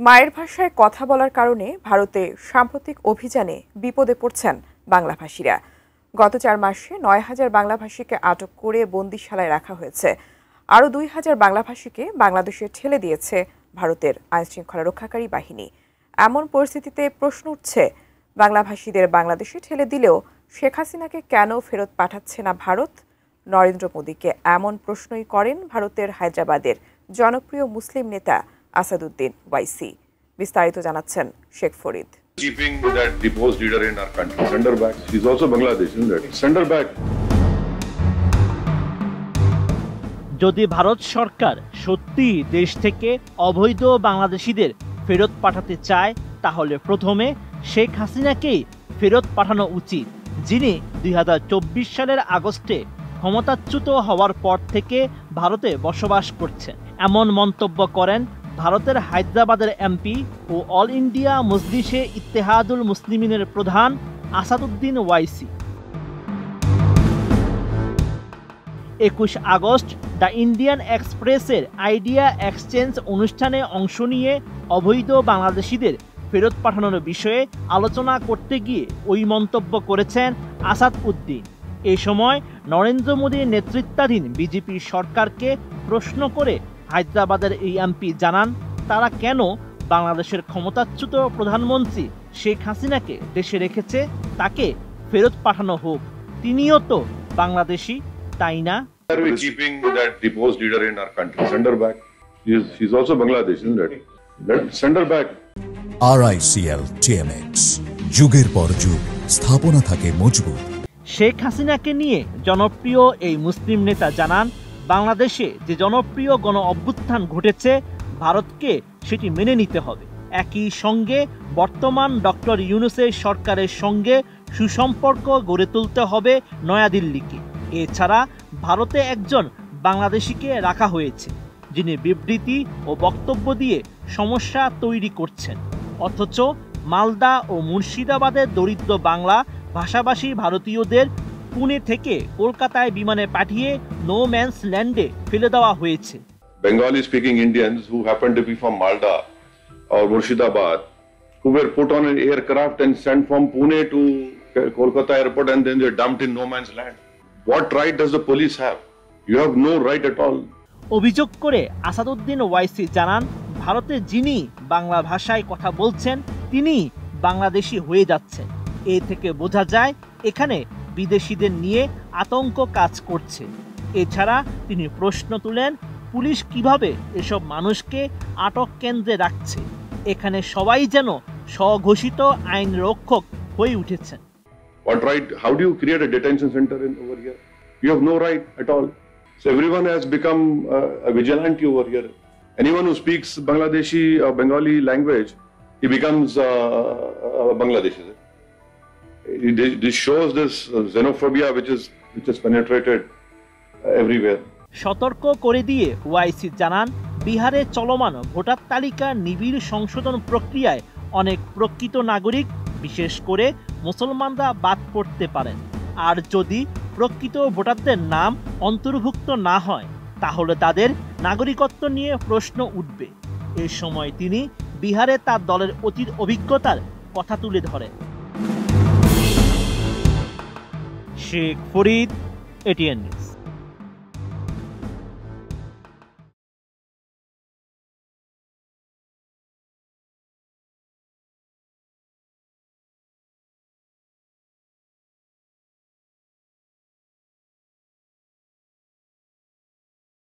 মায়ের ভাষায় কথা বলার কারণে ভারতে সাম্প্রতিক অভিযানে বিপদে পড়ছেন বাংলাভাষীরা। গত 4 মাসে 9,000 বাংলাভাষীকে আটক করে বন্দিশালায় রাখা হয়েছে। আরও 2,000 বাংলাভাষীকে বাংলাদেশে ঠেলে দিয়েছে ভারতের আইনশৃঙ্খলা রক্ষাকারী বাহিনী। এমন পরিস্থিতিতে প্রশ্ন উঠছে, বাংলাভাষীদের বাংলাদেশে ঠেলে দিলেও শেখ হাসিনাকে কেন ফেরত পাঠাচ্ছে না ভারত? নরেন্দ্র মোদীকে এমন প্রশ্নই করেন ভারতের হায়দ্রাবাদের জনপ্রিয় মুসলিম নেতা আসাদুদ্দিন ওয়াইসি। বিস্তারিত জানাচ্ছেন Sheikh Farid. Keeping that deposed leader in our country, send her back. She's also Bangladesh, isn't it? Send her back. যদি ভারত সরকার সত্যি দেশ থেকে অবৈধ বাংলাদেশিদের ফেরত পাঠাতে চায়, তাহলে প্রথমে শেখ হাসিনাকেই ফেরত পাঠানো উচিত, যিনি 2024 সালের আগস্টে ক্ষমতাচ্যুত হওয়ার পর থেকে ভারতে বসবাস করছেন। এমন মন্তব্য করেন ভারতের হায়দ্রাবাদের এমপি ও অল ইন্ডিয়া মজলিসে ইত্তেহাদুল মুসলিমিনের প্রধান আসাদুদ্দিন ওয়াইসি। 21 আগস্ট দ্য ইন্ডিয়ান এক্সপ্রেসের আইডিয়া এক্সচেঞ্জ অনুষ্ঠানে অংশ নিয়ে অবৈধ বাংলাদেশিদের ফেরত পাঠানোর বিষয়ে আলোচনা করতে গিয়ে ওই মন্তব্য করেছেন আসাদউদ্দিন। এই সময় নরেন্দ্র মোদীর নেতৃত্বাধীন বিজেপি সরকারকে প্রশ্ন করে হায়দ্রাবাদের এই এমপি জানান, তারা কেন বাংলাদেশের ক্ষমতাচ্যুত প্রধানমন্ত্রী শেখ হাসিনাকে দেশে রেখেছে, তাকে ফেরত পাঠানো হোক, তিনিও তো বাংলাদেশি, তাই না? Why are we keeping that deposed leader in our country? Send her back. She's also Bangladesh, isn't it? Send her back. RICL TMX, যুগের পর যুগ স্থাপনা থাকে মজবুত। শেখ হাসিনাকে নিয়ে জনপ্রিয় এই মুসলিম নেতা জানান, বাংলাদেশে যে জনপ্রিয় গণ অভ্যুত্থান ঘটেছে, ভারতকে সেটি মেনে নিতে হবে। একই সঙ্গে বর্তমান ডক্টর ইউনূসের সরকারের সঙ্গে সুসম্পর্ক গড়ে তুলতে হবে নয়াদিল্লিকে। এছাড়া ভারতে একজন বাংলাদেশিকে রাখা হয়েছে, যিনি বিবৃতি ও বক্তব্য দিয়ে সমস্যা তৈরি করছেন, অথচ মালদা ও মুর্শিদাবাদের দরিদ্র বাংলা ভাষাভাষী ভারতীয়দের পুনে থেকে কলকাতায় বিমানে পাঠিয়ে নো ম্যানস ল্যান্ডে ফেলে দেওয়া হয়েছে। Bengali speaking Indians who happen to be from Malda or Murshidabad, who were put on an aircraft and sent from Pune to Kolkata airport, and then they're dumped in no man's land. What right does the police have? You have no right at all. অভিযোগ করে আসাদুদ্দিন ওয়াইসি জানান, ভারতে যিনি বাংলা ভাষায় কথা বলছেন তিনি বাংলাদেশি হয়ে যাচ্ছেন। এ থেকে বোঝা যায় এখানে বিদেশিদের নিয়ে আতঙ্ক কাজ করছে। এছাড়া তিনি প্রশ্ন তুলেন, পুলিশ কিভাবে এসব মানুষকে আটক কেন্দ্রে রাখছে? এখানে সবাই যেন স্বঘোষিত আইন রক্ষক হয়ে উঠেছেন। What right? How do you create a detention center over here? You have no right at all. So everyone has become a vigilante over here. Anyone who speaks Bangladeshi or Bengali language, he becomes Bangladeshi. This shows this xenophobia which is penetrated everywhere. সতর্ক করে দিয়ে ওয়াইসি জানান, বিহারে চলমান voter তালিকা নিবিড় সংশোধন প্রক্রিয়ায় অনেক প্রকৃত নাগরিক, বিশেষ করে মুসলমানরা বাদ পড়তে পারেন। আর যদি প্রকৃত ভোটারদের নাম অন্তর্ভুক্ত না হয়, তাহলে তাদের নাগরিকত্ব নিয়ে প্রশ্ন উঠবে। এ সময় তিনি বিহারে তার দলের অতীত অভিজ্ঞতার কথা তুলে ধরেন। Sheikh Farid, ATN news.